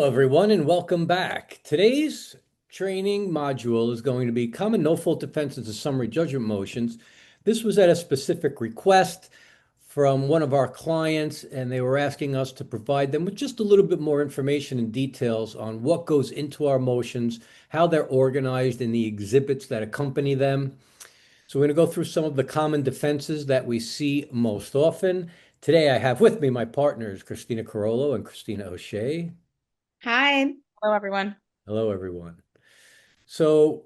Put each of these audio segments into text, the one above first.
everyone, and welcome back. Today's training module is going to be common no-fault defenses of summary judgment motions. This was at a specific request from one of our clients, and they were asking us to provide them with just a little bit more information and details on what goes into our motions, how they're organized, and the exhibits that accompany them. So we're going to go through some of the common defenses that we see most often. Today, I have with me my partners, Christina Carollo and Christina O'Shea. Hi. Hello, everyone. Hello, everyone. So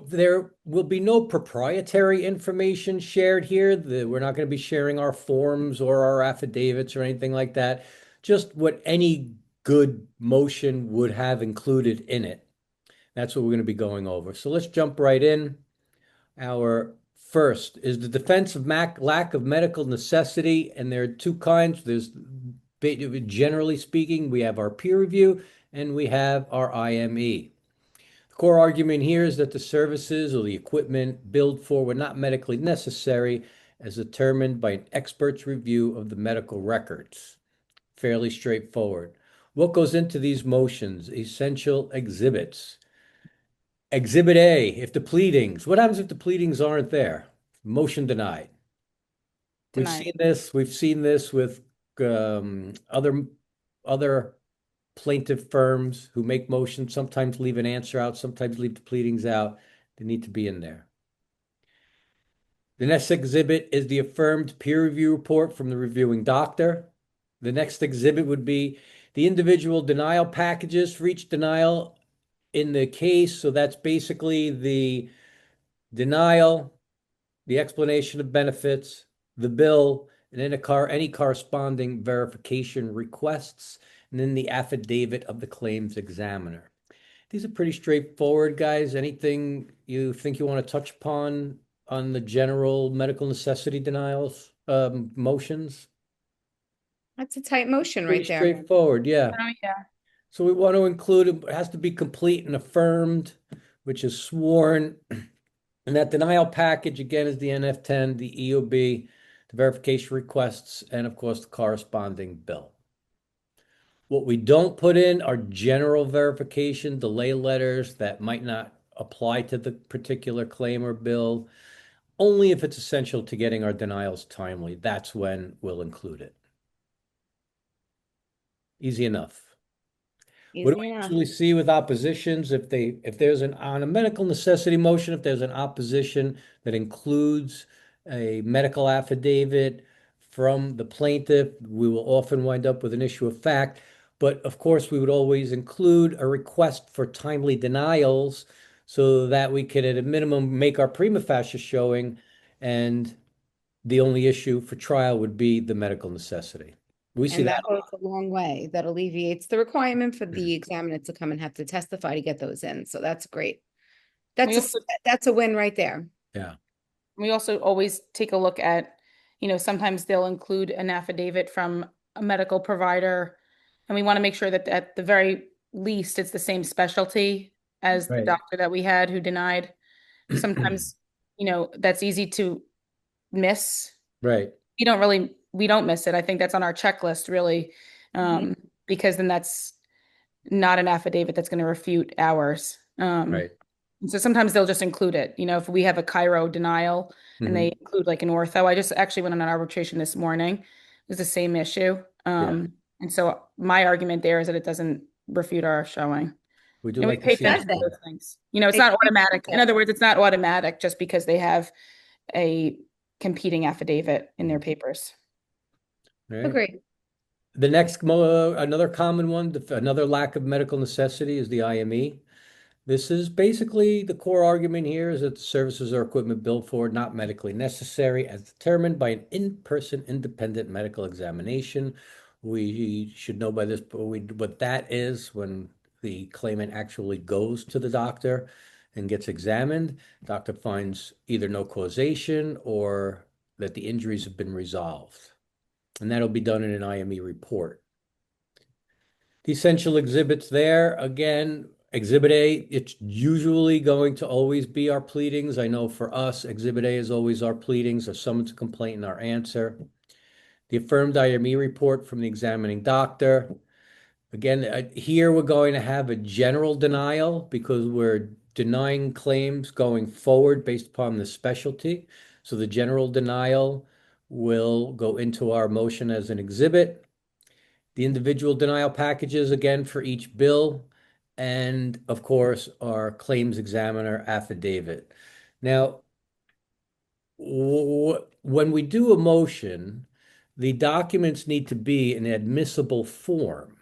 there will be no proprietary information shared here. We're not going to be sharing our forms or our affidavits or anything like that. Just what any good motion would have included in it. That's what we're going to be going over. So let's jump right in. Our first is the defense of lack of medical necessity, and there are two kinds. Generally speaking, we have our peer review and we have our IME. The core argument here is that the services or the equipment billed for were not medically necessary as determined by an expert's review of the medical records. Fairly straightforward. What goes into these motions? Essential exhibits. Exhibit A, if the pleadings, what happens if the pleadings aren't there? Motion denied. We've Denied. seen this. We've seen this with other plaintiff firms who make motions, sometimes leave an answer out, sometimes leave the pleadings out. They need to be in there. The next exhibit is the affirmed peer review report from the reviewing doctor. The next exhibit would be the individual denial packages for each denial in the case. So that's basically the denial, the explanation of benefits, the bill, and then any corresponding verification requests, and then the affidavit of the claims examiner. These are pretty straightforward, guys. Anything you think you want to touch upon on the general medical necessity denials, motions? That's a tight motion Pretty right there. straightforward, yeah. Oh, yeah. So we want to include, it has to be complete and affirmed, which is sworn. And that denial package, again, is the NF10, the EOB, the verification requests, and of course, the corresponding bill. What we don't put in are general verification, delay letters that might not apply to the particular claim or bill. Only if it's essential to getting our denials timely. That's when we'll include it. Easy enough. What do Easy we enough. usually see with oppositions? If there's on a medical necessity motion, if there's an opposition that includes a medical affidavit from the plaintiff, we will often wind up with an issue of fact. But of course, we would always include a request for timely denials so that we could, at a minimum, make our prima facie showing, and the only issue for trial would be the medical necessity. We see And that that goes a long way. That alleviates the requirement for the examiner to come and have to testify to get those in. So that's great. We That's also that's a win right there. yeah. we also always take a look at, sometimes they'll include an affidavit from a medical provider, and we want to make sure that at the very least it's the same specialty as the Right. doctor that we had who denied. Sometimes, that's easy to miss. Right. We don't miss it. I think that's on our checklist really, Mhm. because then that's not an affidavit that's going to refute ours. Right. And so sometimes they'll just include it. If we have a Cairo denial and Mhm. they include like an ortho, I just actually went on an arbitration this morning. It was the same issue. Yeah. And so my argument there is that it doesn't refute our showing. We do And we like to pay see Does attention to it? those things. It's It not automatic. In it. other words, it's not automatic just because they have a competing affidavit in their Mhm. papers. Right. Agree. The another common one, another lack of medical necessity is the IME. This is basically the core argument here is that the services or equipment billed for not medically necessary as determined by an in-person independent medical examination. We should know by this, but what that is when the claimant actually goes to the doctor and gets examined. Doctor finds either no causation or that the injuries have been resolved. And that'll be done in an IME report. The essential exhibits there, again, Exhibit A, it's usually going to always be our pleadings. I know for us, Exhibit A is always our pleadings, or summons a complaint and our answer. The affirmed IME report from the examining doctor. Again, here we're going to have a general denial because we're denying claims going forward based upon the specialty. So the general denial will go into our motion as an exhibit. The individual denial packages again for each bill, and of course, our claims examiner affidavit. Now, when we do a motion, the documents need to be in admissible form.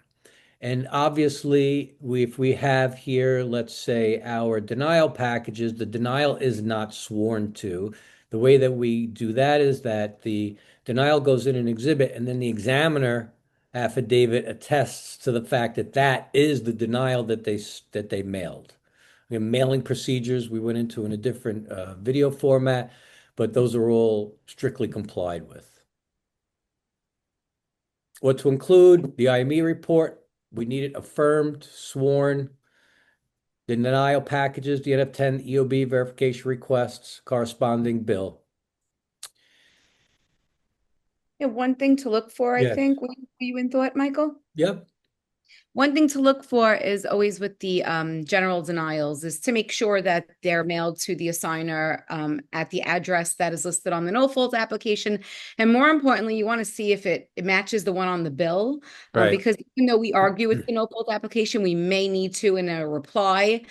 And obviously, if we have here, let's say, our denial packages, the denial is not sworn to. The way that we do that is that the denial goes in an exhibit, and then the examiner affidavit attests to the fact that that is the denial that they mailed. Mailing procedures we went into in a different video format, but those are all strictly complied with. What to include? The IME report. We need it affirmed, sworn. The denial packages, the NF10 EOB verification requests, corresponding bill. Yeah, one thing to look for, I Yes. think, were you in thought, Michael? Yep. One thing to look for is always with the general denials is to make sure that they're mailed to the assigner at the address that is listed on the no fault application. And more importantly, you want to see if it matches the one on the bill, Right. because even though we argue with the no fault application, we may need to, in a reply,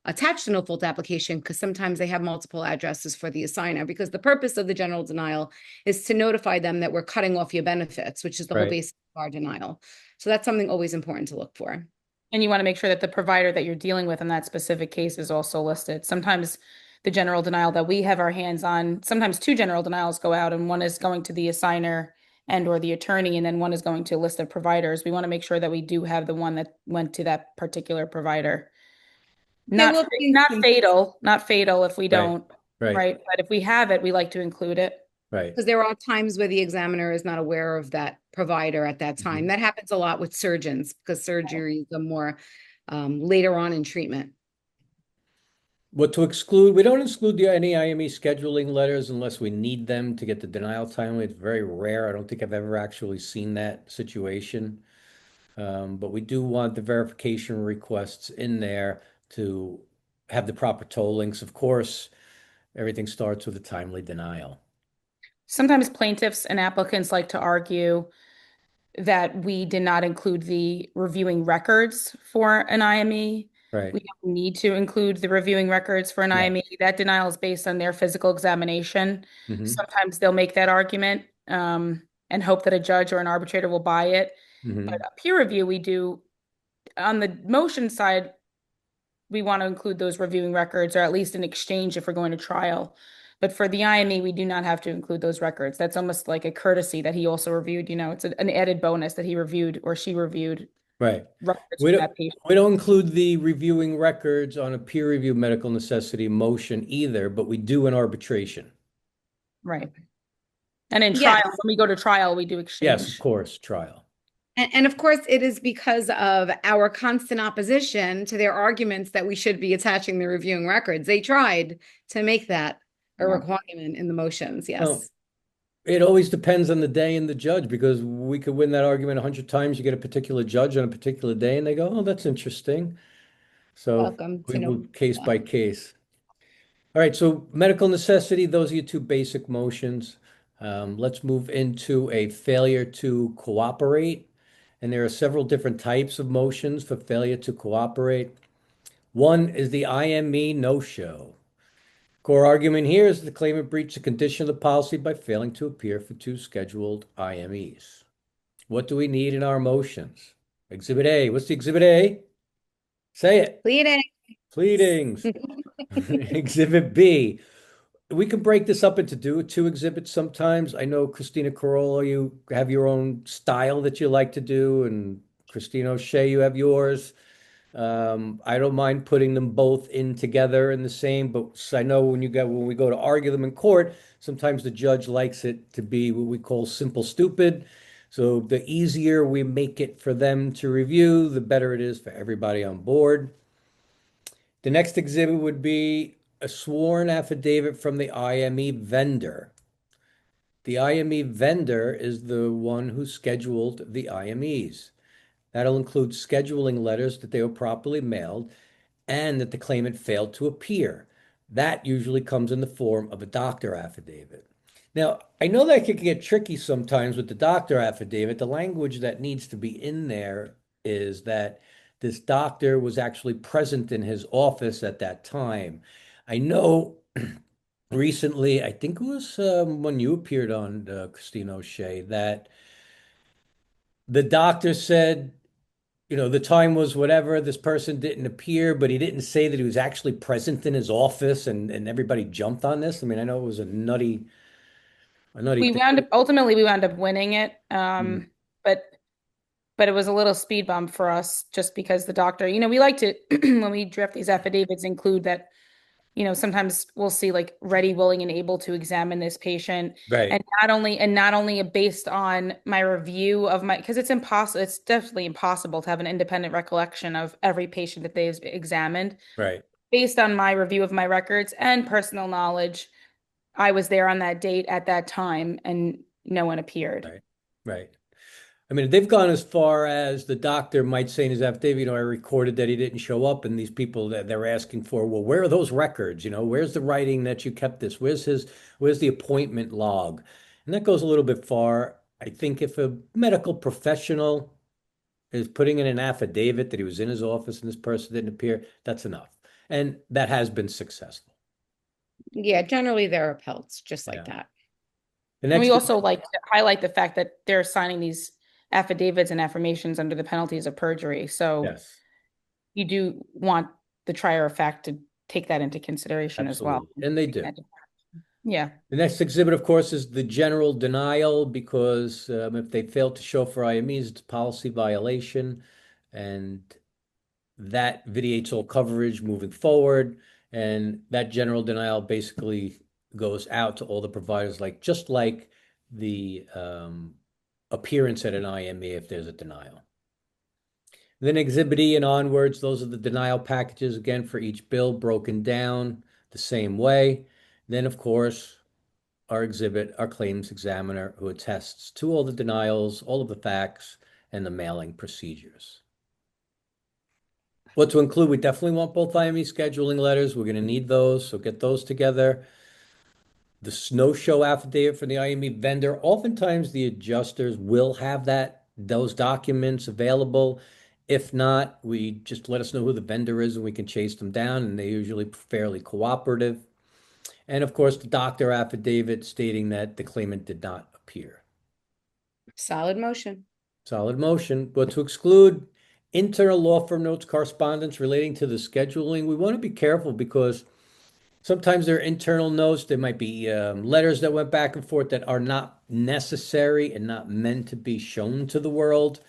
attach the no fault application because sometimes they have multiple addresses for the assigner, because the purpose of the general denial is to notify them that we're cutting off your benefits, which is the whole Right. basis of our denial. So that's something always important to look for. And you want to make sure that the provider that you're dealing with in that specific case is also listed. Sometimes the general denial that we have our hands on, sometimes two general denials go out, and one is going to the assigner and or the attorney, and then one is going to a list of providers. We want to make sure that we do have the one that went to that particular provider. There Not will be not some, fatal, not fatal if we Right. don't, Right. right? But if we have it, we like to include it. Right. because there are times where the examiner is not aware of that provider at that time. Mhm. That happens a lot with surgeons because surgeries are more later on in treatment. What to exclude? We don't exclude any IME scheduling letters unless we need them to get the denial timely. It's very rare. I don't think I've ever actually seen that situation. But we do want the verification requests in there to have the proper toll links. Of course, everything starts with a timely denial. Sometimes plaintiffs and applicants like to argue that we did not include the reviewing records for an IME. Right. We don't need to include the reviewing records for an Yeah. IME. That denial is based on their physical examination. Hmm. Sometimes they'll make that argument and hope that a judge or an arbitrator will buy it. But Hmm. a peer review, we do on the motion side, we want to include those reviewing records, or at least in exchange if we're going to trial. But for the IME, we do not have to include those records. That's almost like a courtesy that he also reviewed. It's an added bonus that he reviewed or she reviewed Right. records We for don't that patient. we don't include the reviewing records on a peer review medical necessity motion either, but we do in arbitration. Right. And in trial, Yes. when we go to trial, we do Yes, of exchange. course, trial. And of course, it is because of our constant opposition to their arguments that we should be attaching the reviewing records. They tried to make that a Yeah. requirement in the motions. Well, Yes. it always depends on the day and the judge because we could win that argument 100 times. You get a particular judge on a particular day and they go, oh, that's interesting. So Welcome we to know. move case by case. All right, so medical necessity, those are your two basic motions. Let's move into a failure to cooperate. And there are several different types of motions for failure to cooperate. One is the IME no-show. Core argument here is the claimant breached the condition of the policy by failing to appear for two scheduled IMEs. What do we need in our motions? Exhibit A. What's the Exhibit A? Say it. Pleading. Pleadings. Exhibit B. We can break this up into two exhibits sometimes. I know Christina Corolla, you have your own style that you like to do, and Christina O'Shea, you have yours. I don't mind putting them both in together in the same, but I know when we go to argue them in court, sometimes the judge likes it to be what we call simple stupid. So the easier we make it for them to review, the better it is for everybody on board. The next exhibit would be a sworn affidavit from the IME vendor. The IME vendor is the one who scheduled the IMEs. That'll include scheduling letters that they were properly mailed and that the claimant failed to appear. That usually comes in the form of a doctor affidavit. Now, I know that can get tricky sometimes with the doctor affidavit. The language that needs to be in there is that this doctor was actually present in his office at that time. I know recently, I think it was when you appeared on Christina O'Shea, that the doctor said, the time was whatever, this person didn't appear, but he didn't say that he was actually present in his office and everybody jumped on this. I mean, I know it was a nutty We thing. wound up ultimately we wound up winning it. Mm. But it was a little speed bump for us just because the doctor, we like to when we draft these affidavits include that, sometimes we'll see like ready, willing, and able to examine this patient. Right, And not only based on my review of my, because it's definitely impossible to have an independent recollection of every patient that they've examined. right, Based on my review of my records and personal knowledge, I was there on that date at that time and no one appeared. right, right. I mean, they've gone as far as the doctor might say in his affidavit, I recorded that he didn't show up, and these people that they're asking for, well, where are those records? Where's the writing that you kept this? Where's the appointment log? And that goes a little bit far. I think if a medical professional is putting in an affidavit that he was in his office and this person didn't appear, that's enough. And that has been successful. Yeah, generally they're upheld just like Yeah. that. The And we next, also like to highlight the fact that they're signing these affidavits and affirmations under the penalties of perjury. So yes, you do want the trier of fact to take that into consideration as well. absolutely. And they do. Yeah. The next exhibit, of course, is the general denial because if they fail to show for IMEs, it's a policy violation, and that vitiates all coverage moving forward. And that general denial basically goes out to all the providers, just like the appearance at an IME if there's a denial. Then Exhibit E and onwards, those are the denial packages again for each bill broken down the same way. Then, of course, our exhibit, our claims examiner, who attests to all the denials, all of the facts, and the mailing procedures. What to include, we definitely want both IME scheduling letters. We're going to need those, so get those together. The snow-show affidavit from the IME vendor. Oftentimes, the adjusters will have those documents available. If not, we just let us know who the vendor is and we can chase them down, and they're usually fairly cooperative. And of course, the doctor affidavit stating that the claimant did not appear. Solid motion. Solid motion. But to exclude internal law firm notes correspondence relating to the scheduling, we want to be careful because sometimes there are internal notes. There might be letters that went back and forth that are not necessary and not meant to be shown to the world.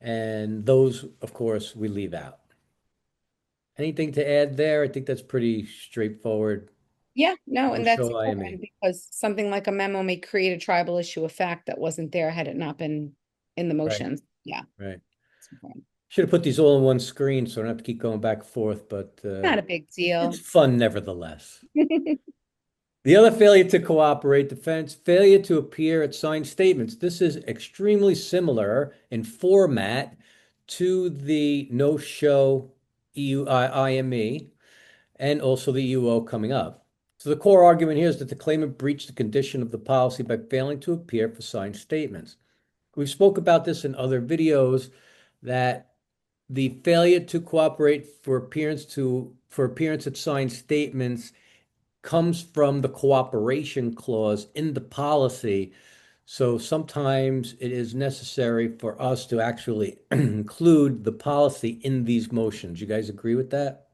And those, of course, we leave out. Anything to add there? I think that's pretty straightforward. Yeah, no, No and that's show IME. important because something like a memo may create a tribal issue of fact that wasn't there had it not been in the Right, motions. Yeah, right. it's important. Should have put these all in one screen so I don't have to keep going back and forth, but Not a big it's deal. fun nevertheless. The other failure to cooperate, defense, failure to appear at signed statements. This is extremely similar in format to the no-show IME and also the UO coming up. So the core argument here is that the claimant breached the condition of the policy by failing to appear for signed statements. We've spoke about this in other videos that the failure to cooperate for appearance at signed statements comes from the cooperation clause in the policy. So sometimes it is necessary for us to actually include the policy in these motions. You guys agree with that?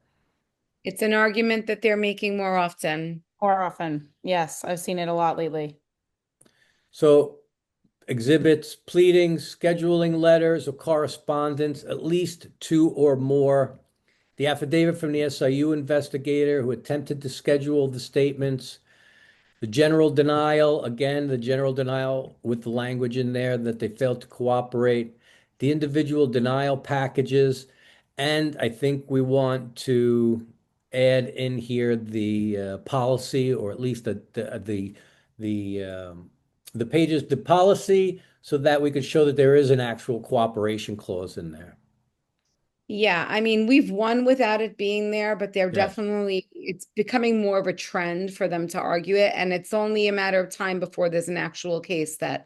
It's an argument that they're making more often. More often. Yes, I've seen it a lot lately. So exhibits, pleadings, scheduling letters or correspondence, at least two or more. The affidavit from the SIU investigator who attempted to schedule the statements. The general denial, again, the general denial with the language in there that they failed to cooperate, the individual denial packages, and I think we want to add in here the policy, or at least the the pages, the policy, so that we could show that there is an actual cooperation clause in there. Yeah, I mean, we've won without it being there, but they're Yes. definitely, it's becoming more of a trend for them to argue it. And it's only a matter of time before there's an actual case that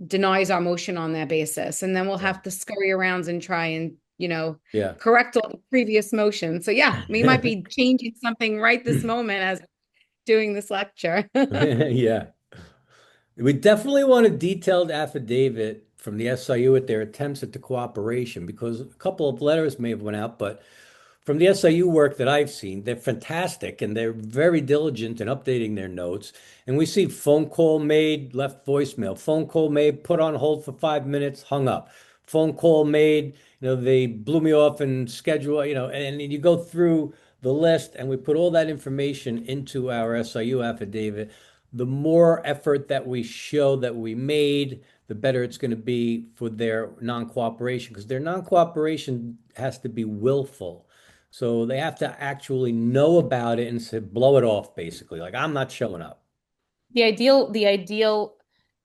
denies our motion on that basis. And then we'll Yeah. have to scurry around and try and, Yeah. correct all the previous motions. So yeah, we might be changing something right this moment as doing this lecture. Yeah. We definitely want a detailed affidavit from the SIU at their attempts at the cooperation because a couple of letters may have went out, but from the SIU work that I've seen, they're fantastic and they're very diligent in updating their notes. And we see phone call made, left voicemail, phone call made, put on hold for 5 minutes, hung up. Phone call made, they blew me off and schedule, and you go through the list and we put all that information into our SIU affidavit. The more effort that we show that we made, the better it's going to be for their non-cooperation because their non-cooperation has to be willful. So they have to actually know about it and say, blow it off, basically. Like, I'm not showing up. The ideal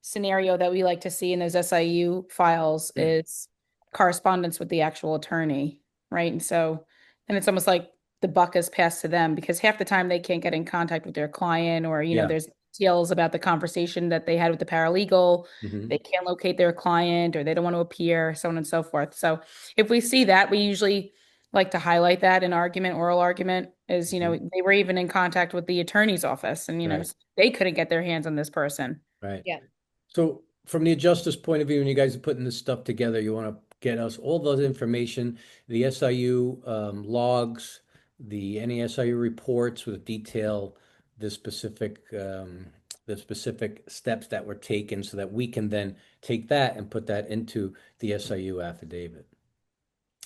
scenario that we like to see in those SIU files is correspondence with the actual attorney, right? And so then it's almost like the buck is passed to them because half the time they can't get in contact with their client or, Yeah. there's details about the conversation that they had with the paralegal. Hmm. They can't locate their client or they don't want to appear, so on and so forth. So if we see that, we usually like to highlight that in oral argument is, Hmm. they were even in contact with the attorney's office and, Right. they couldn't get their hands on this person. Right. Yeah. So from the adjuster's point of view, when you guys are putting this stuff together, you want to get us all those information, the SIU logs, the NESIU reports with detail, the specific the specific steps that were taken so that we can then take that and put that into the SIU affidavit.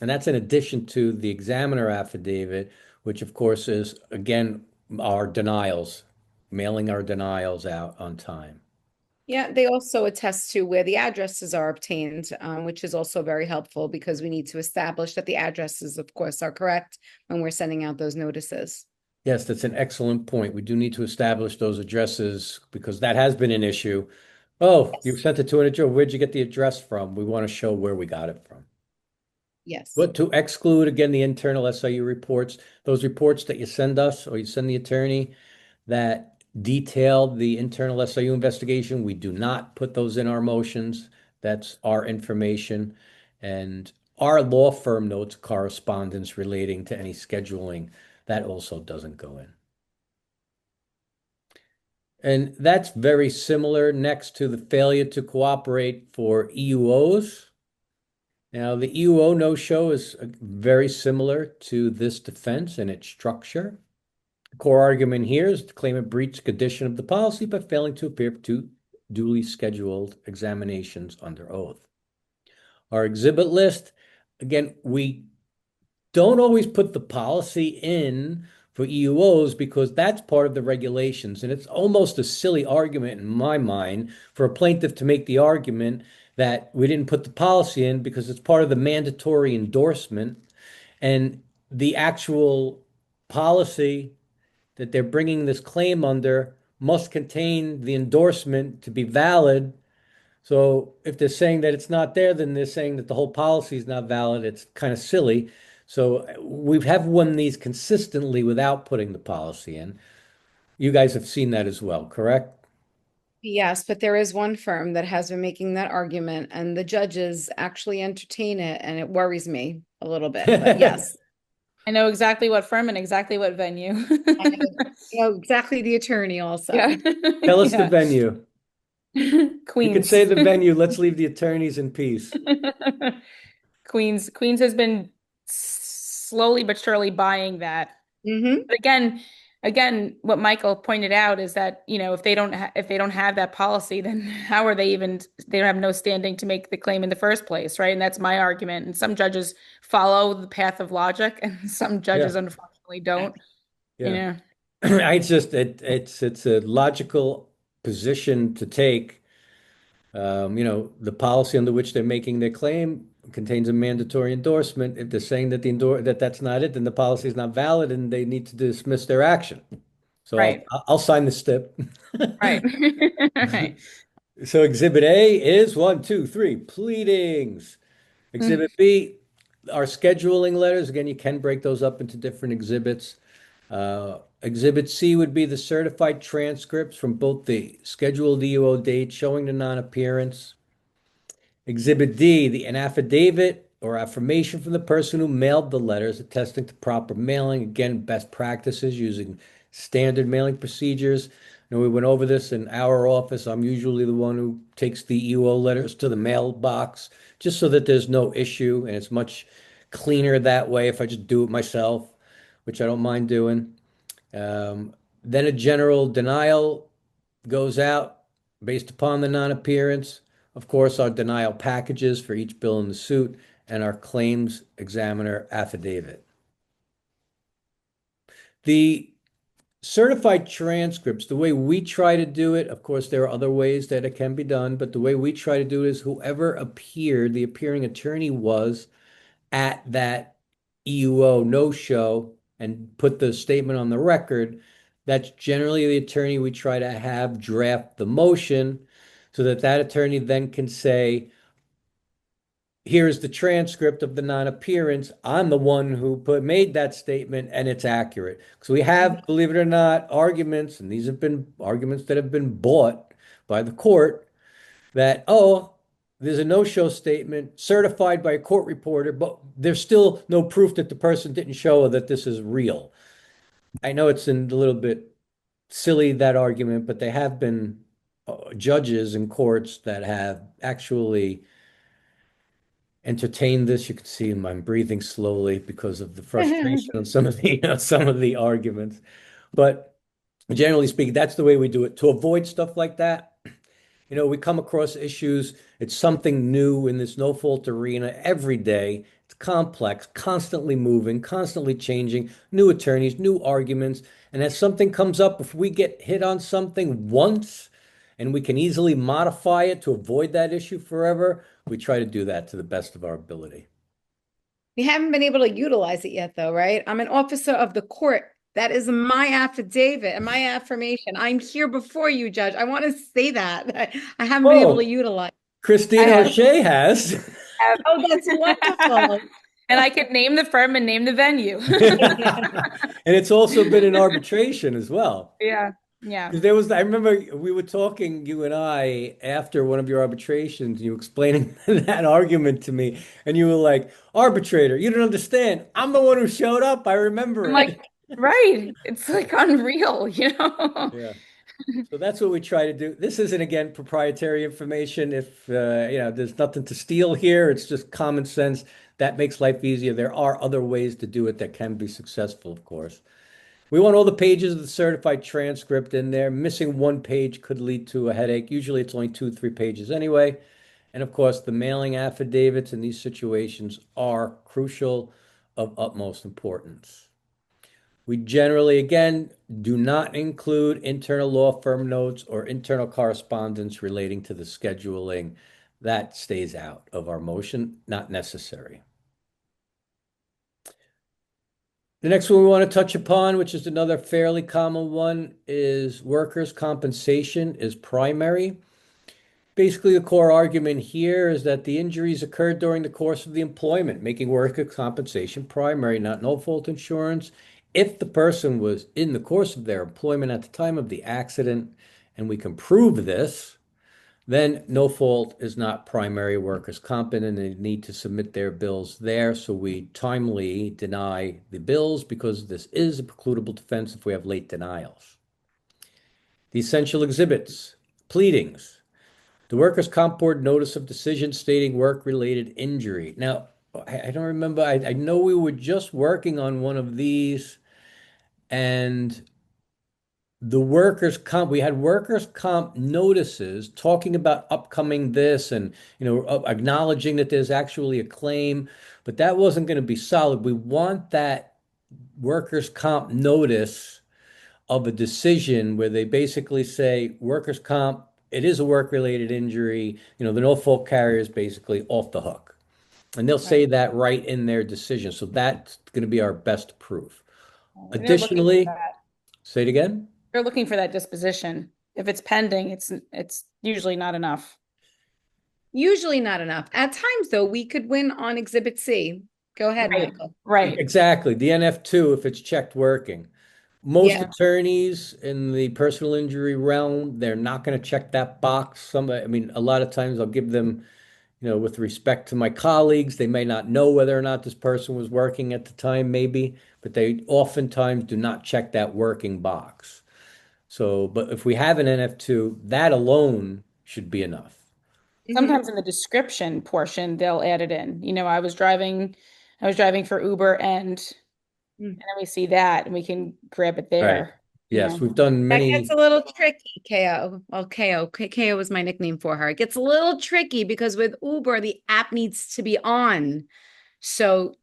And that's in addition to the examiner affidavit, which of course is, again, our denials, mailing our denials out on time. Yeah, they also attest to where the addresses are obtained, which is also very helpful because we need to establish that the addresses, of course, are correct when we're sending out those notices. Yes, that's an excellent point. We do need to establish those addresses because that has been an issue. Oh, you Yes. sent it to an address. Where'd you get the address from? We want to show where we got it from. Yes. But to exclude again the internal SIU reports, those reports that you send us or you send the attorney that detail the internal SIU investigation, we do not put those in our motions. That's our information. And our law firm notes correspondence relating to any scheduling, that also doesn't go in. And that's very similar next to the failure to cooperate for EUOs. Now, the EUO no-show is very similar to this defense in its structure. The core argument here is the claimant breached condition of the policy by failing to appear to duly scheduled examinations under oath. Our exhibit list, again, we don't always put the policy in for EUOs because that's part of the regulations. And it's almost a silly argument in my mind for a plaintiff to make the argument that we didn't put the policy in because it's part of the mandatory endorsement. And the actual policy that they're bringing this claim under must contain the endorsement to be valid. So if they're saying that it's not there, then they're saying that the whole policy is not valid. It's kind of silly. So we have won these consistently without putting the policy in. You guys have seen that as well, correct? Yes, but there is one firm that has been making that argument, and the judges actually entertain it, and it worries me a little bit. But yes, I know exactly what firm and exactly what venue. I know, exactly the attorney also. Yeah. Tell us the Yeah. venue. You could Queens. say the venue. Let's leave the attorneys in peace. Queens has been slowly but surely buying that. Hmm. But again, what Michael pointed out is that, if they don't have that policy, then how are they don't have no standing to make the claim in the first place, right? And that's my argument. And some judges follow the path of logic and some Yeah, judges unfortunately don't, you yeah. know. I just it's a logical position to take. The policy under which they're making their claim contains a mandatory endorsement. If they're saying that that's not it, then the policy is not valid and they need to dismiss their action. So Right. I'll sign the stip. Right. Right. So Exhibit A is one, two, three, pleadings. Mm. Exhibit B, our scheduling letters. Again, you can break those up into different exhibits. Exhibit C would be the certified transcripts from both the scheduled EUO date showing the non-appearance. Exhibit D, an affidavit or affirmation from the person who mailed the letters attesting to proper mailing. Again, best practices using standard mailing procedures. We went over this in our office. I'm usually the one who takes the EUO letters to the mailbox just so that there's no issue and it's much cleaner that way if I just do it myself, which I don't mind doing. Then a general denial goes out based upon the non-appearance. Of course, our denial packages for each bill in the suit and our claims examiner affidavit. The certified transcripts, the way we try to do it, of course, there are other ways that it can be done, but the way we try to do it is whoever appeared, the appearing attorney was at that EUO no-show and put the statement on the record, that's generally the attorney we try to have draft the motion so that that attorney then can say, here's the transcript of the non-appearance. I'm the one who made that statement and it's accurate. So we have, believe it or not, arguments, and these have been arguments that have been bought by the court that, oh, there's a no-show statement certified by a court reporter, but there's still no proof that the person didn't show that this is real. I know it's a little bit silly, that argument, but they have been judges in courts that have actually entertained this. You can see I'm breathing slowly because of the frustration of some of the, some of the arguments. But generally speaking, that's the way we do it. To avoid stuff like that, we come across issues. It's something new in this no fault arena every day. It's complex, constantly moving, constantly changing, new attorneys, new arguments. And as something comes up, if we get hit on something once and we can easily modify it to avoid that issue forever, we try to do that to the best of our ability. We haven't been able to utilize it yet, though, right? I'm an officer of the court. That is my affidavit and my affirmation. I'm here before you, Judge. I want to say that. I haven't been able to Oh, utilize. I Christina have. O'Shea has. Oh, that's wonderful. And I could name the firm and name the venue. And it's also been in arbitration as well. Yeah. Yeah. 'Cause I remember we were talking, you and I, after one of your arbitrations, you explaining that argument to me, and you were like, arbitrator, you don't understand. I'm the one who showed up. I remember I'm it. like, right. It's like unreal, you know? Yeah. So that's what we try to do. This isn't, again, proprietary information. If, there's nothing to steal here, it's just common sense. That makes life easier. There are other ways to do it that can be successful, of course. We want all the pages of the certified transcript in there. Missing one page could lead to a headache. Usually it's only 2, 3 pages anyway. And of course, the mailing affidavits in these situations are crucial, of utmost importance. We generally, again, do not include internal law firm notes or internal correspondence relating to the scheduling. That stays out of our motion, not necessary. The next one we want to touch upon, which is another fairly common one, is workers' compensation is primary. Basically, the core argument here is that the injuries occurred during the course of the employment, making workers' compensation primary, not no-fault insurance. If the person was in the course of their employment at the time of the accident, and we can prove this, then no fault is not primary workers' comp, and they need to submit their bills there. So we timely deny the bills because this is a precludable defense if we have late denials. The essential exhibits, pleadings, the workers' comp board notice of decision stating work-related injury. Now, I don't remember. I know we were just working on one of these, and the workers' comp, we had workers' comp notices talking about upcoming this and, acknowledging that there's actually a claim, but that wasn't going to be solid. We want that workers' comp notice of a decision where they basically say workers' comp, it is a work-related injury, the no-fault carrier is basically off the hook. And they'll say Right. that right in their decision. So that's going to be our best proof. And they're looking for Additionally, that. say it again. They're looking for that disposition. If it's pending, it's Usually not enough. Usually not enough. At times, though, we could win on Exhibit C. Go ahead, Right, Michael. right. Exactly. The NF2, if it's checked working. Most Yeah. attorneys in the personal injury realm, they're not going to check that box. I mean, a lot of times I'll give them, with respect to my colleagues, they may not know whether or not this person was working at the time, maybe, but they oftentimes do not check that working box. So, but if we have an NF2, that alone should be enough. Hmm. Sometimes in the description portion, they'll add it in. I was driving for Uber and then we see that and we can grab it Right. there, you Yes, know. we've done That gets many. a little tricky, KO. Well, KO was my nickname for her. It gets a little tricky because with Uber, the app needs to be on. So,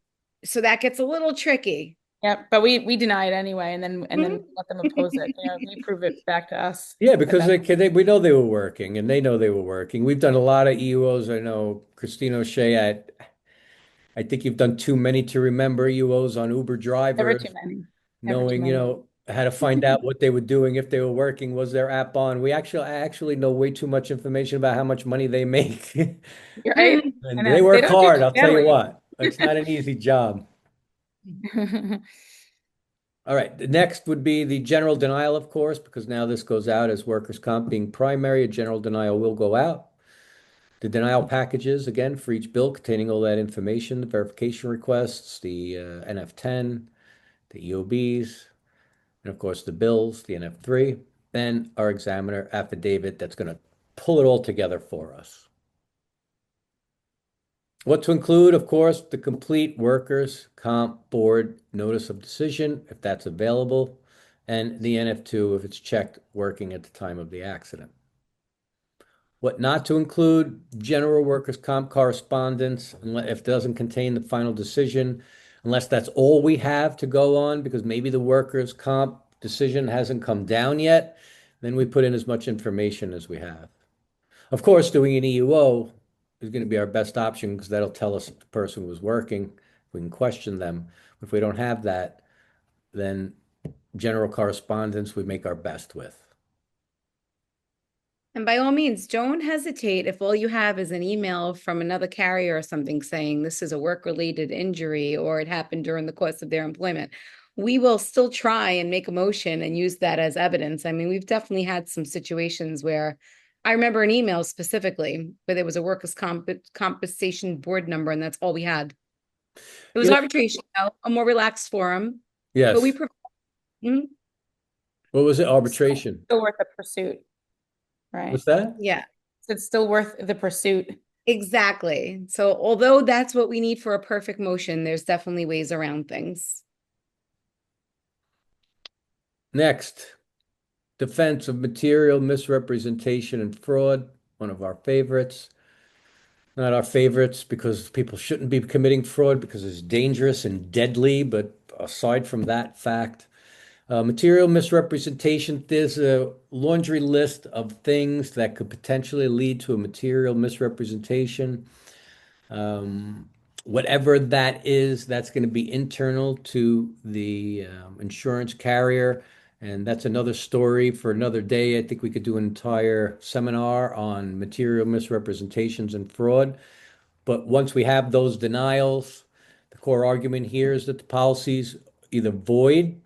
so that gets a little tricky. Yeah, but we deny it anyway and then Mhm. let them oppose it. We prove it back to us Yeah, that because that's we know they were working and they know they were working. We've done a lot of EUOs. I know Christine O'Shea, I think you've done too many to remember EUOs on Uber never too drivers, many. Never too knowing, many. how to find out what they were doing, if they were working, was their app on. I actually know way too much information about how much money they make. You're right. I And they know. They work don't do hard, it I'll tell you fairly. what. It's not an easy job. All right, the next would be the general denial, of course, because now this goes out as workers' comp being primary, a general denial will go out. The denial packages, again, for each bill containing all that information, the verification requests, the NF10, the EOBs, and of course the bills, the NF3, then our examiner affidavit that's going to pull it all together for us. What to include, of course, the complete workers' comp board notice of decision, if that's available, and the NF2 if it's checked working at the time of the accident. What not to include, general workers' comp correspondence, if it doesn't contain the final decision, unless that's all we have to go on, because maybe the workers' comp decision hasn't come down yet, then we put in as much information as we have. Of course, doing an EUO is going to be our best option because that'll tell us if the person was working. We can question them. If we don't have that, then general correspondence we make our best with. And by all means, don't hesitate if all you have is an email from another carrier or something saying this is a work-related injury or it happened during the course of their employment. We will still try and make a motion and use that as evidence. I mean, we've definitely had some situations where I remember an email specifically where there was a compensation board number, and that's all we had. It was You know, arbitration, a more relaxed forum, but we yes. Mhm. What was it? Still, Arbitration. still worth the pursuit, What's right? that? Yeah. So it's still worth the pursuit. Exactly. So although that's what we need for a perfect motion, there's definitely ways around things. Next, defense of material misrepresentation and fraud, one of our favorites. Not our favorites because people shouldn't be committing fraud because it's dangerous and deadly, but aside from that fact, material misrepresentation, there's a laundry list of things that could potentially lead to a material misrepresentation. Um, Whatever that is, that's going to be internal to the insurance carrier. And that's another story for another day. I think we could do an entire seminar on material misrepresentations and fraud. But once we have those denials, the core argument here is that the policy's either void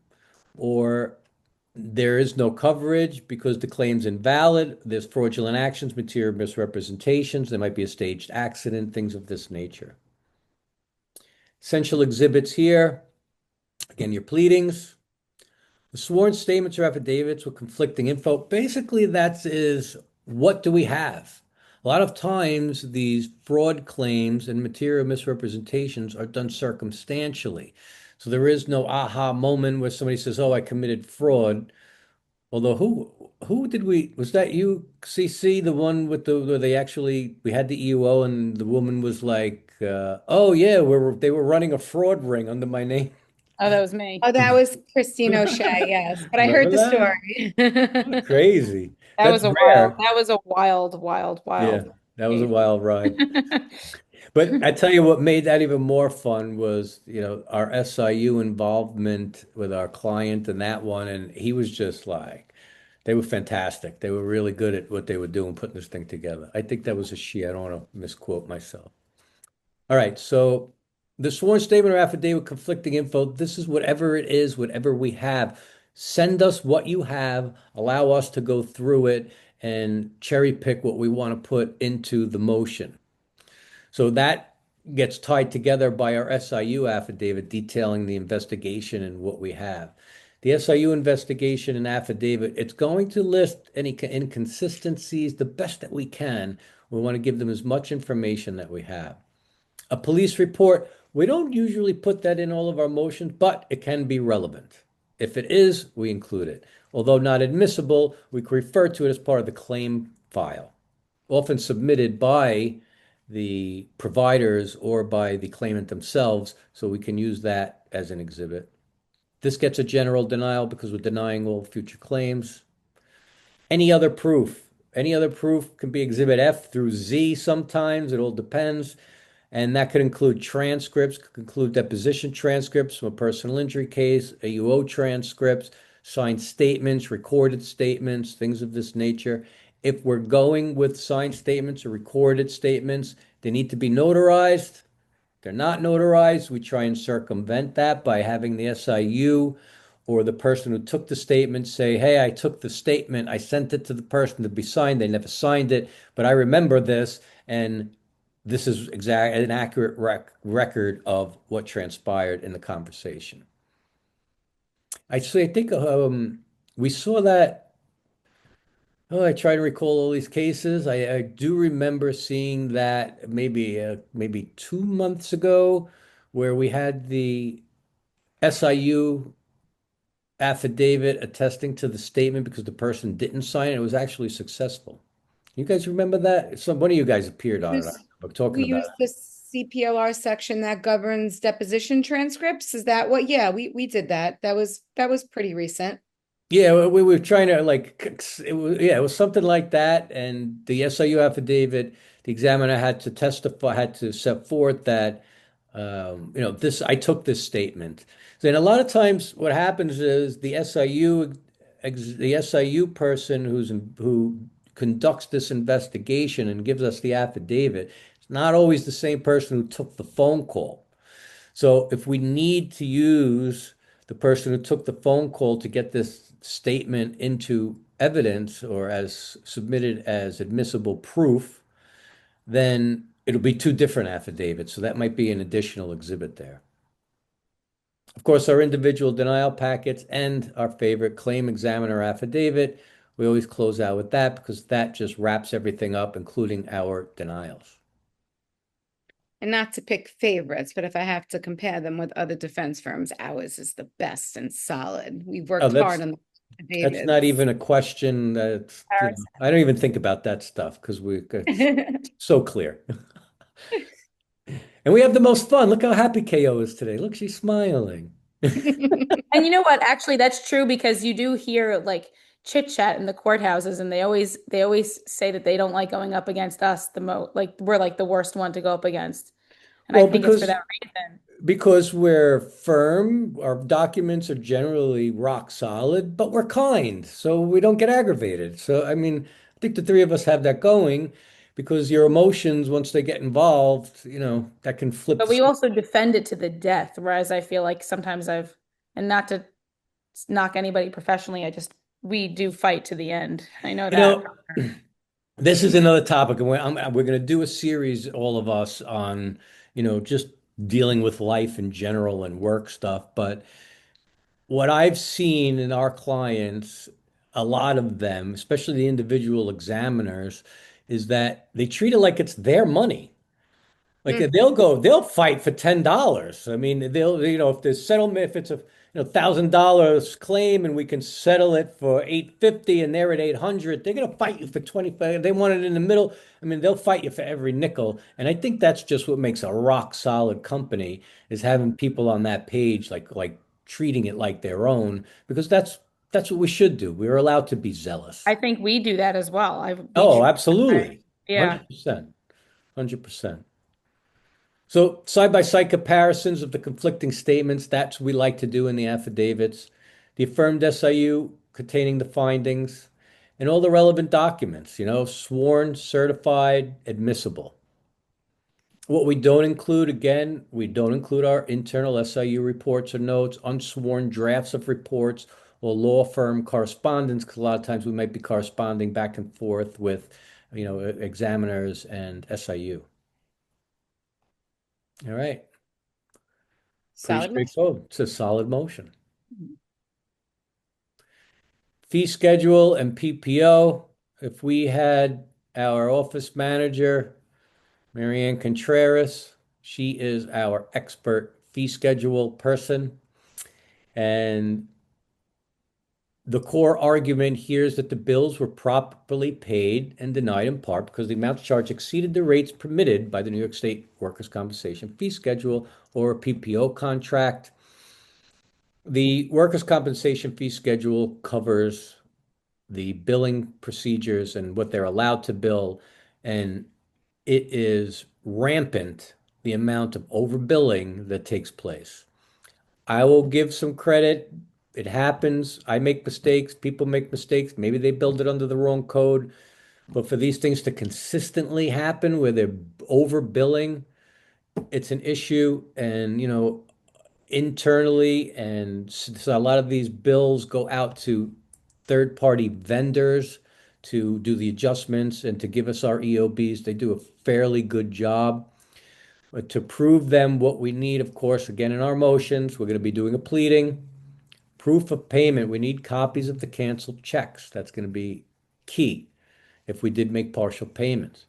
or there is no coverage because the claim's invalid. There's fraudulent actions, material misrepresentations. There might be a staged accident, things of this nature. Essential exhibits here. Again, your pleadings, the sworn statements or affidavits with conflicting info. Basically, that is what do we have? A lot of times, these fraud claims and material misrepresentations are done circumstantially. So there is no aha moment where somebody says, "Oh, I committed fraud." Although who did we was that you, CC, the one with the where they actually we had the EUO and the woman was like, "Oh yeah, they were running a fraud ring under my name." Oh, that was me. Oh, that was Christine O'Shea, yes, but I heard Remember the that? story. Crazy. That That's was a wild, rare. that was a wild, wild, Yeah, wild that was a case. wild ride. But I tell you what made that even more fun was, our SIU involvement with our client and that one. And he was just like, They were fantastic. They were really good at what they were doing, putting this thing together. I think that was a she. I don't want to misquote myself. All right. So the sworn statement or affidavit conflicting info, this is whatever it is, whatever we have. Send us what you have, allow us to go through it and cherry pick what we want to put into the motion. So that gets tied together by our SIU affidavit detailing the investigation and what we have. The SIU investigation and affidavit, it's going to list any inconsistencies the best that we can. We want to give them as much information that we have. A police report, we don't usually put that in all of our motions, but it can be relevant. If it is, we include it. Although not admissible, we can refer to it as part of the claim file, often submitted by the providers or by the claimant themselves, so we can use that as an exhibit. This gets a general denial because we're denying all future claims. Any other proof? Any other proof can be exhibit F through Z sometimes. It all depends. And that could include transcripts, could include deposition transcripts from a personal injury case, AUO transcripts, signed statements, recorded statements, things of this nature. If we're going with signed statements or recorded statements, they need to be notarized. They're not notarized. We try and circumvent that by having the SIU or the person who took the statement say, hey, I took the statement, I sent it to the person to be signed. They never signed it, but I remember this, and this is an accurate record of what transpired in the conversation. I think we saw that. Oh, I try to recall all these cases. I do remember seeing that maybe 2 months ago, where we had the SIU affidavit attesting to the statement because the person didn't sign it. It was actually successful. You guys remember that? One of you guys appeared on it. This, I'm talking we about use the CPLR section that governs deposition transcripts. Is that what? Yeah, we did that. That was pretty recent. Yeah, we were trying to it was something like that. And the SIU affidavit, the examiner had to testify, had to set forth that, I took this statement. Then a lot of times what happens is the SIU person who conducts this investigation and gives us the affidavit, it's not always the same person who took the phone call. So if we need to use the person who took the phone call to get this statement into evidence or as submitted as admissible proof, then it'll be two different affidavits. So that might be an additional exhibit there. Of course, our individual denial packets and our favorite claim examiner affidavit, we always close out with that because that just wraps everything up, including our denials. And not to pick favorites, but if I have to compare them with other defense firms, ours is the best and solid. We Oh, worked hard on the that's not affidavits. even a question I don't even think about that stuff because it's so clear. And we have the most fun. Look how happy KO is today. Look, she's smiling. And you know what? Actually, that's true because you do hear like chit chat in the courthouses, and they always say that they don't like going up against us like we're like the worst one to go up against. And I Well, think it's for that reason. because we're firm, our documents are generally rock solid, but we're kind, so we don't get aggravated. So, I mean, I think the three of us have that going because your emotions, once they get involved, that can flip. But we also defend it to the death, whereas I feel like sometimes and not to knock anybody professionally, we do fight to the end. I know You that. know, this is another topic, and we're going to do a series, all of us, on, just dealing with life in general and work stuff. But what I've seen in our clients, a lot of them, especially the individual examiners, is that they treat it like it's their money. Like Mm. they'll fight for $10. I mean, if the settlement, if it's a $1,000 claim and we can settle it for 850 and they're at 800, they're gonna fight you for 25. They want it in the middle. I mean, they'll fight you for every nickel. And I think that's just what makes a rock solid company is having people on that page like treating it like their own, because that's what we should do. We're allowed to be zealous. I think we do that as well. We Oh, treat, absolutely. yeah. 100%. 100%. So side-by-side comparisons of the conflicting statements, that's what we like to do in the affidavits. The affirmed SIU containing the findings. and all the relevant documents, sworn, certified, admissible. What we don't include, again, we don't include our internal SIU reports or notes, unsworn drafts of reports, or law firm correspondence, because a lot of times we might be corresponding back and forth with, examiners and SIU. All right. Pretty Solid motion. straightforward. It's a solid motion. Fee schedule and PPO. If we had our office manager, Marianne Contreras, she is our expert fee schedule person. And the core argument here is that the bills were properly paid and denied in part because the amounts charged exceeded the rates permitted by the New York State Workers' Compensation Fee Schedule or a PPO contract. The Workers' Compensation Fee Schedule covers the billing procedures and what they're allowed to bill, and it is rampant the amount of overbilling that takes place. I will give some credit. It happens. I make mistakes. People make mistakes. Maybe they build it under the wrong code. But for these things to consistently happen where they're overbilling, it's an issue. And, internally, and so a lot of these bills go out to third-party vendors to do the adjustments and to give us our EOBs. They do a fairly good job. But to prove them what we need, of course, again, in our motions, we're going to be doing a pleading. Proof of payment, we need copies of the canceled checks. That's going to be key if we did make partial payments.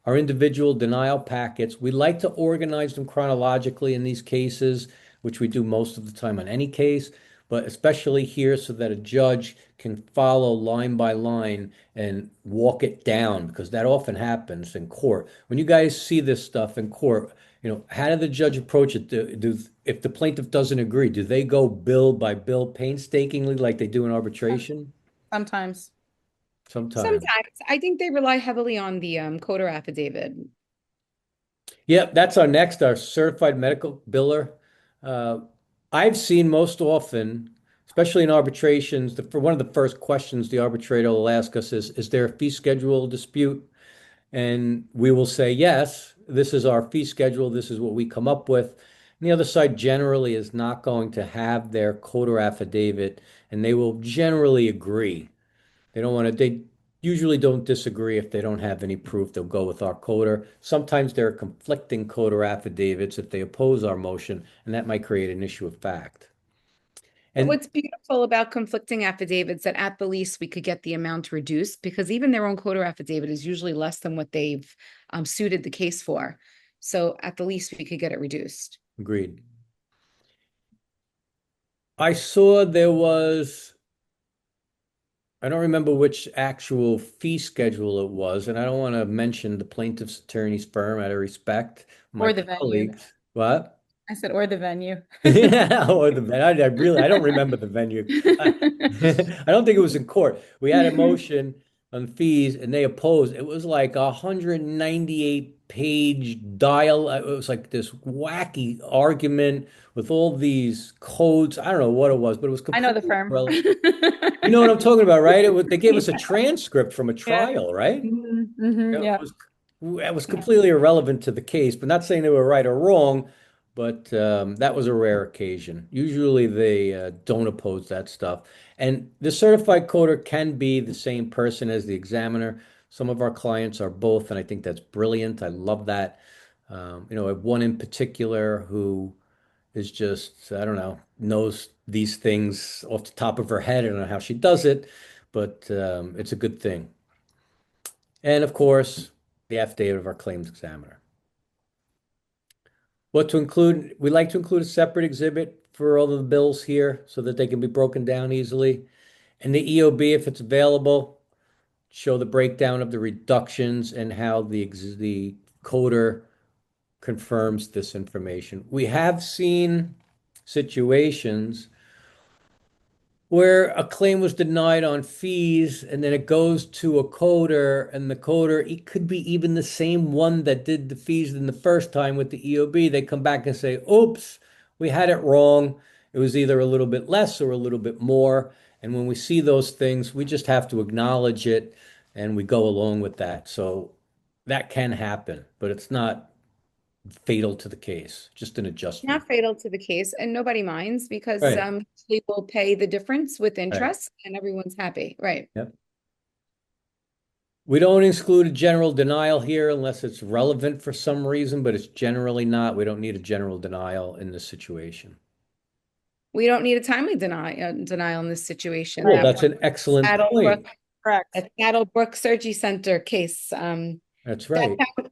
Our individual denial packets, we like to organize them chronologically in these cases, which we do most of the time on any case, but especially here so that a judge can follow line by line and walk it down because that often happens in court. When you guys see this stuff in court, how did the judge approach it? If the plaintiff doesn't agree, do they go bill by bill painstakingly like they do in arbitration? Sometimes. Sometimes. Sometimes I think they rely heavily on the coder affidavit. Yep, that's our certified medical biller. Uh, I've seen most often, especially in arbitrations, for one of the first questions the arbitrator will ask us is there a fee schedule dispute? And we will say, yes, this is our fee schedule. This is what we come up with. And the other side generally is not going to have their coder affidavit, and they will generally agree. They usually don't disagree if they don't have any proof. They'll go with our coder. Sometimes there are conflicting coder affidavits if they oppose our motion, and that might create an issue of fact. But And what's beautiful about conflicting affidavits that at the least we could get the amount reduced because even their own coder affidavit is usually less than what they've suited the case for. So at the least we could get it reduced. agreed. I saw there was, I don't remember which actual fee schedule it was, and I don't want to mention the plaintiff's attorney's firm out of respect. My Or the venue. colleagues. What? I said, or the venue. Yeah, or the I don't remember the venue. I, I don't think it was in court. We had a motion on fees and they opposed. It was like 198 page dial. It was like this wacky argument with all these codes. I don't know what it was, but it was I know the completely firm. irrelevant. You know what I'm talking about, right? They gave us a Yeah. transcript from a Yeah. trial, right? Yeah. It was completely irrelevant to the case, but not saying they were right or wrong, but that was a rare occasion. Usually they don't oppose that stuff. And the certified coder can be the same person as the examiner. Some of our clients are both, and I think that's brilliant. I love that. I have one in particular who is just, I don't know, knows these things off the top of her head. I don't know how she does it, but it's a good thing. And of course, the affidavit of our claims examiner. What to include? We like to include a separate exhibit for all of the bills here so that they can be broken down easily. And the EOB, if it's available, show the breakdown of the reductions and how the coder confirms this information. We have seen situations where a claim was denied on fees and then it goes to a coder and the coder, it could be even the same one that did the fees in the first time with the EOB. They come back and say, oops, we had it wrong. It was either a little bit less or a little bit more. And when we see those things, we just have to acknowledge it and we go along with that. So that can happen, but it's not fatal to the case, just an adjustment. Not fatal to the case, and nobody minds because Right. we will pay the difference with Right. interest and everyone's happy. Right. Yep. We don't exclude a general denial here unless it's relevant for some reason, but it's generally not. We don't need a general denial in this situation. We don't need a timely denial in this situation. Well, That that's one, an excellent Saddlebrook, point. Correct. a Saddlebrook Surgery Center case. That's That's right. how,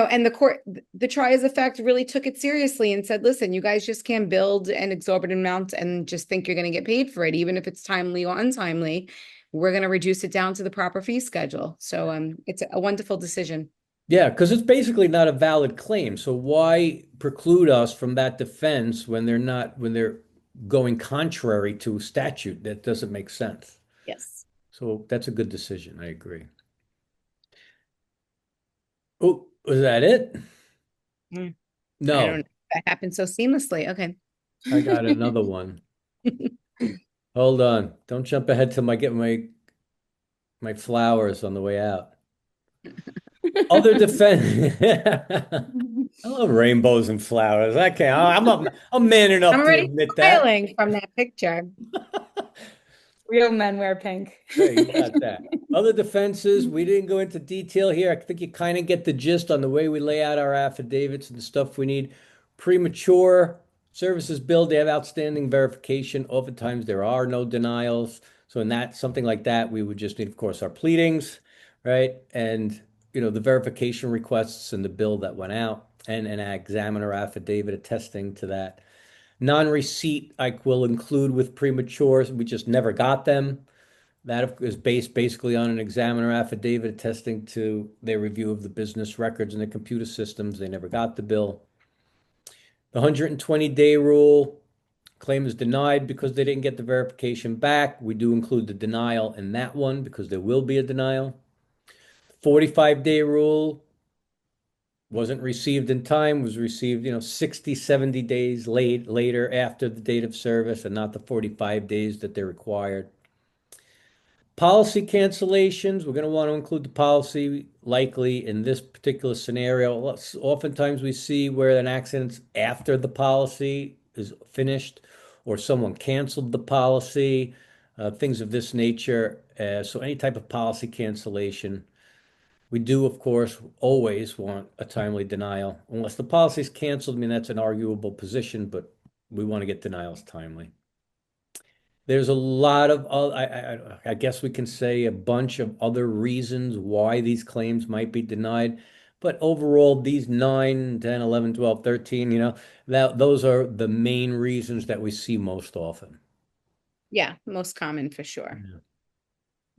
and the court, the trias effect really took it seriously and said, listen, you guys just can't build an exorbitant amount and just think you're going to get paid for it, even if it's timely or untimely. We're going to reduce it down to the proper fee schedule. So it's a wonderful decision. Yeah, because it's basically not a valid claim. So why preclude us from that defense when they're going contrary to statute? That doesn't make sense. Yes. So that's a good decision. I agree. Oh, was that it? Mm, I don't No, know. That happened so seamlessly. Okay. I got another one. Hold on. Don't jump ahead till I get my flowers on the way out. Other defense. I love rainbows and flowers. I can't. I'm man I'm enough to already admit that. smiling from that picture. Real men wear pink. Yeah, you got that. Other defenses, we didn't go into detail here. I think you kind of get the gist on the way we lay out our affidavits and the stuff we need. Premature services billed, they have outstanding verification. Oftentimes there are no denials. So in that, something like that, we would just need, of course, our pleadings, right? And, the verification requests and the bill that went out and an examiner affidavit attesting to that. Non-receipt, I will include with prematures. We just never got them. That is based basically on an examiner affidavit attesting to their review of the business records and the computer systems. They never got the bill. The 120-day rule, claim is denied because they didn't get the verification back. We do include the denial in that one because there will be a denial. 45-day rule wasn't received in time, was received, 60, 70 days later after the date of service and not the 45 days that they're required. Policy cancellations, we're going to want to include the policy likely in this particular scenario. Oftentimes we see where an accident's after the policy is finished or someone canceled the policy, things of this nature. So any type of policy cancellation, we do, of course, always want a timely denial. Unless the policy is canceled, I mean, that's an arguable position, but we want to get denials timely. There's a lot of, I guess we can say a bunch of other reasons why these claims might be denied. But overall, these 9, 10, 11, 12, 13, those are the main reasons that we see most often. Yeah, most common for sure. Yeah.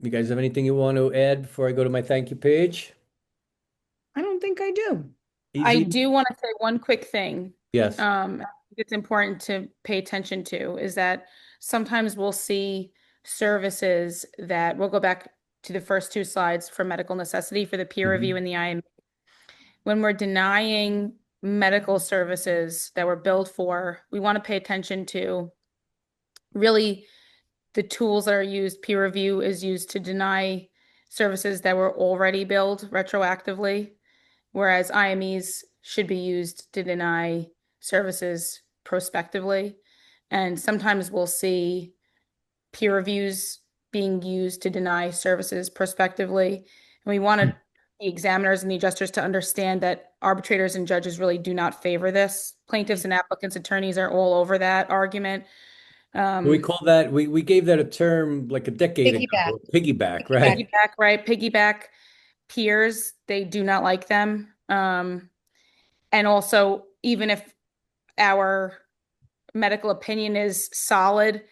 You guys have anything you want to add before I go to my thank you page? I don't think I do. I Easy? do want to say one quick thing. Yes. I think it's important to pay attention to is that sometimes we'll see services that we'll go back to the first two slides for medical necessity for the peer review Mhm. and the IM. When we're denying medical services that we're billed for, we want to pay attention to really the tools that are used. Peer review is used to deny services that were already billed retroactively, whereas IMEs should be used to deny services prospectively. And sometimes we'll see peer reviews being used to deny services prospectively. And we wanted the examiners and the adjusters to understand that arbitrators and judges really do not favor this. Plaintiffs and applicants' attorneys are all over that argument. We call that, we gave that a term like a decade Piggyback. ago, piggyback, Piggyback. right? Piggyback, right? Piggyback peers, they do not like them. And also, even if our medical opinion is solid,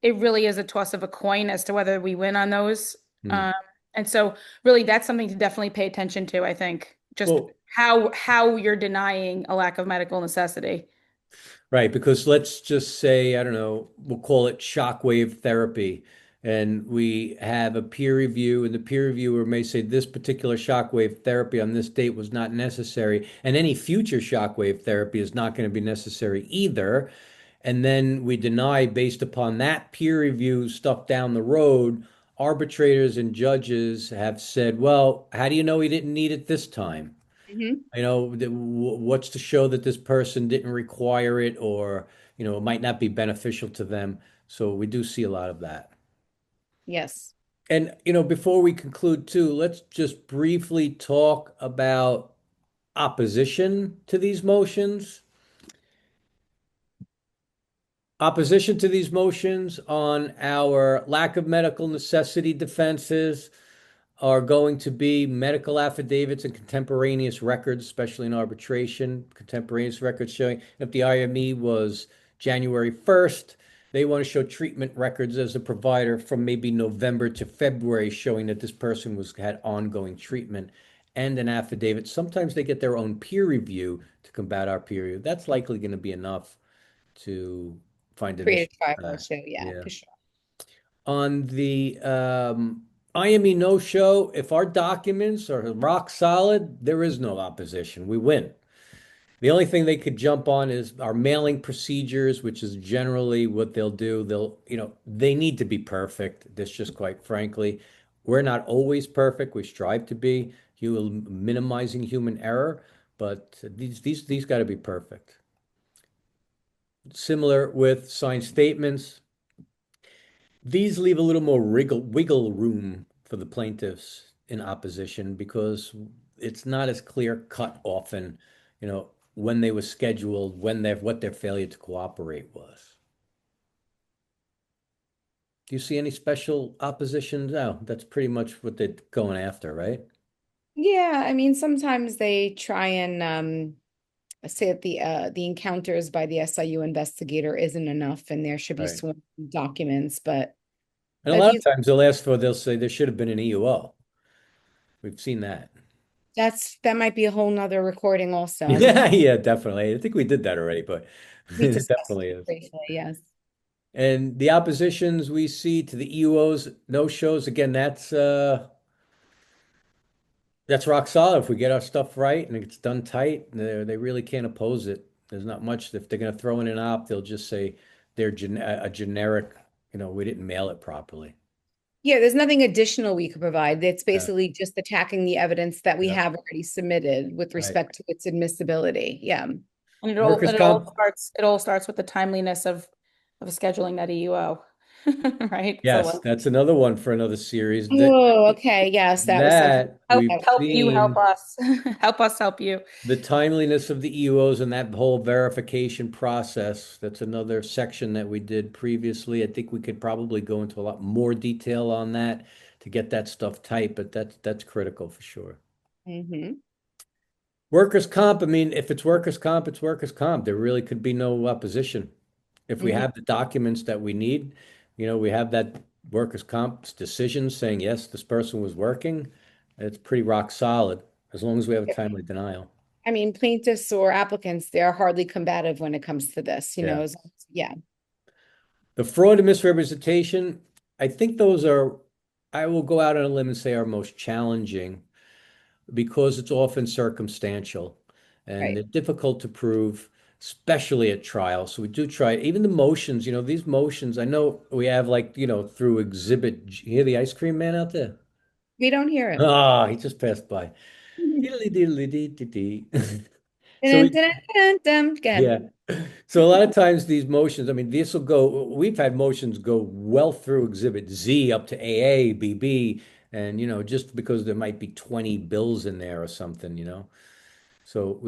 it really is a toss of a coin as to whether we win on those. Hmm. Um, and so really that's something to definitely pay attention to, I think. Just Well, how you're denying a lack of medical necessity. right, because let's just say, I don't know, we'll call it shockwave therapy. And we have a peer review, and the peer reviewer may say this particular shockwave therapy on this date was not necessary, and any future shockwave therapy is not going to be necessary either. And then we deny based upon that peer review stuff down the road. Arbitrators and judges have said, well, how do you know he didn't need it this time? Mhm. What's to show that this person didn't require it, or, it might not be beneficial to them. So we do see a lot of that. Yes. And, before we conclude too, let's just briefly talk about opposition to these motions. Opposition to these motions on our lack of medical necessity defenses are going to be medical affidavits and contemporaneous records, especially in arbitration. Contemporaneous records showing if the IME was January 1st, they want to show treatment records as a provider from maybe November to February, showing that this person had ongoing treatment, and an affidavit. Sometimes they get their own peer review to combat our peer review. That's likely going to be enough to find an issue Create a trial with or that. two. Yeah, Yeah. for sure. On the IME no show, if our documents are rock solid, there is no opposition. We win. The only thing they could jump on is our mailing procedures, which is generally what they'll do. They need to be perfect. This just quite frankly, we're not always perfect. We strive to be, minimizing human error, but these got to be perfect. Similar with signed statements. These leave a little more wiggle room for the plaintiffs in opposition because it's not as clear cut often, when they were scheduled, what their failure to cooperate was. Do you see any special opposition? No, that's pretty much what they're going after, right? Yeah, I mean, sometimes they try and say that the encounters by the SIU investigator isn't enough and there should be Right. sworn documents, but And a lot of these times they'll say there should have been an EUO. We've seen that. that might be a whole nother recording also. I think Yeah, yeah, definitely. I think we did that already, but we it discussed definitely it is. briefly, yes. And the oppositions we see to the EUOs, no shows, again, that's rock solid. If we get our stuff right and it's done tight, they really can't oppose it. There's not much. If they're going to throw in an op, they'll just say a generic, we didn't mail it properly. Yeah, there's nothing additional we could provide. It's Yeah, basically just attacking the evidence that we yeah, have already submitted with right. respect to its admissibility. Yeah. And Workers' comp. it all starts with the timeliness of scheduling that EUO. Right? So Yes, like that's another one for another series. Oh, okay. Yes, that was something. That help we've help you help seen. us. Help us help you. The timeliness of the EOs and that whole verification process, that's another section that we did previously. I think we could probably go into a lot more detail on that to get that stuff tight, but that's critical for sure. Hmm. Workers' comp, I mean, if it's workers' comp, it's workers' comp. There really could be no opposition. If we Hmm. have the documents that we need, we have that workers' comp's decision saying, yes, this person was working, it's pretty rock solid, as long as we have a timely denial. I mean, plaintiffs or applicants, they are hardly combative when it comes to this, Yeah. yeah. The fraud and misrepresentation, I think I will go out on a limb and say are most challenging because it's often circumstantial and Right. they're difficult to prove, especially at trial. So we do try, even the motions, these motions, I know we have like, through exhibit, you hear the ice cream man out there? We don't hear him. Ah, he just passed by. Diddly diddly dee dee dee. So Dun, dun, dun, dun, dun. Go yeah. ahead. So a lot of times these motions, I mean, we've had motions go well through Exhibit Z up to AA, BB, and, just because there might be 20 bills in there or something. So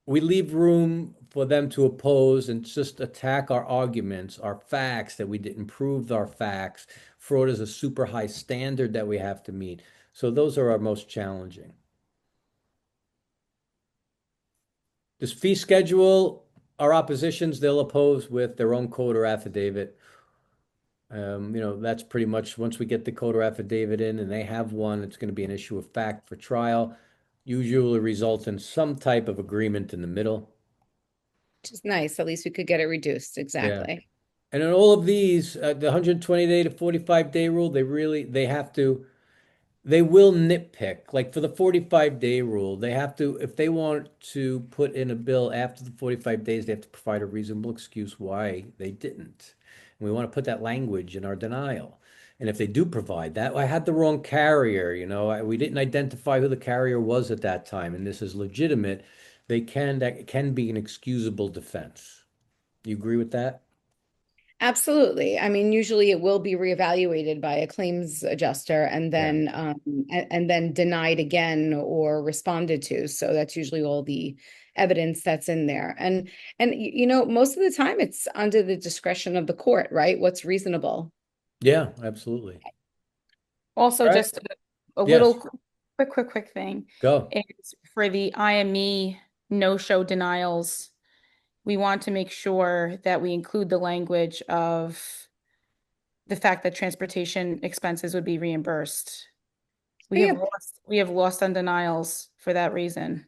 we leave room for them to oppose and just attack our arguments, our facts, that we didn't prove our facts. Fraud is a super high standard that we have to meet. So those are our most challenging. This fee schedule, our oppositions, they'll oppose with their own code or affidavit. That's pretty much once we get the code or affidavit in and they have one, it's going to be an issue of fact for trial. Usually results in some type of agreement in the middle. Which is nice. At least we could get it reduced. Yeah. Exactly. And in all of these, the 120 day to 45-day rule, they have to, They will nitpick. Like for the 45-day rule, they have to, if they want to put in a bill after the 45 days, they have to provide a reasonable excuse why they didn't. And we want to put that language in our denial. And if they do provide that, "Well, I had the wrong carrier, we didn't identify who the carrier was at that time, and this is legitimate," that can be an excusable defense. You agree with that? Absolutely. I mean, usually it will be reevaluated by a claims adjuster and Yeah. then and then denied again or responded to. So that's usually all the evidence that's in there. And most of the time it's under the discretion of the court, right? What's reasonable. Yeah, absolutely. Also, All right. just a Yes, little quick thing go. is for the IME no-show denials, we want to make sure that we include the language of the fact that transportation expenses would be reimbursed. Yeah, We have lost on denials for that reason.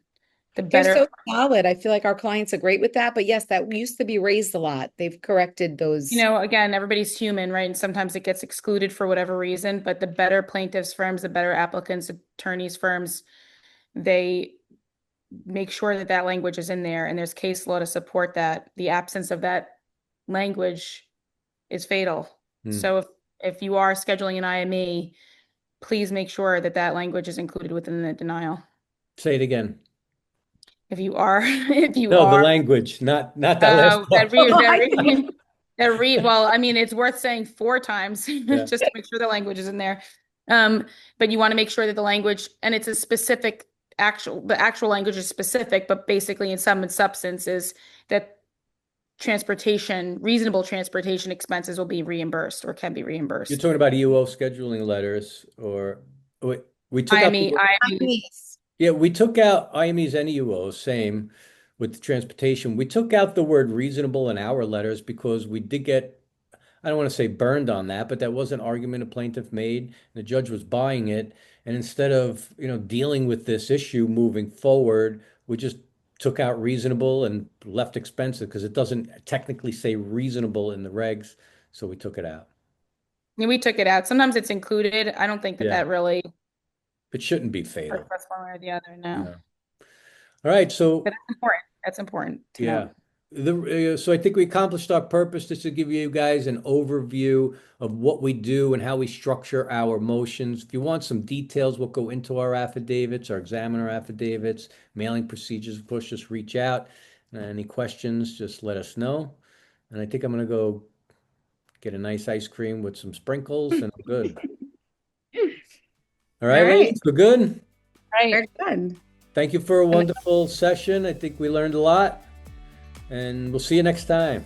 The they're better, so solid. I feel like our clients are great with that. But yes, that used to be raised a lot. They've corrected those. again, everybody's human, right? And sometimes it gets excluded for whatever reason, but the better plaintiffs firms, the better applicants, attorneys firms, they make sure that that language is in there, and there's case law to support that. The absence of that language is fatal. Hmm. So if you are scheduling an IME, please make sure that that language is included within the denial. Say it again. If you are, if you No, the are, language, not that last part. well, I mean, it's worth saying 4 times Yeah. just to make sure the language is in there. But you want to make sure that the language, and it's a specific the actual language is specific, but basically in sum and substance is that reasonable transportation expenses will be reimbursed or can be You're reimbursed. talking about EUO scheduling letters, or we took out IME, IME. yeah, we took out IMEs and EUOs, same with the transportation. We took out the word reasonable in our letters because we did get, I don't want to say burned on that, but that was an argument a plaintiff made, and the judge was buying it. And instead of, dealing with this issue moving forward, we just took out reasonable and left expensive because it doesn't technically say reasonable in the regs, so we took it out. We took it out. Sometimes it's included. I don't think that Yeah, that really it shouldn't be fatal. that's one way or the other. No, No. All right, but so that's important. That's important to yeah. note. So I think we accomplished our purpose, just to give you guys an overview of what we do and how we structure our motions. If you want some details, we'll go into our affidavits, our examiner affidavits, mailing procedures. Of course, just reach out. Any questions, just let us know. And I think I'm going to go get a nice ice cream with some sprinkles, and I'm good. All All right, right. ladies, we're good. Right. Very good. Thank you for a wonderful session. I think we learned a lot, and we'll see you next time.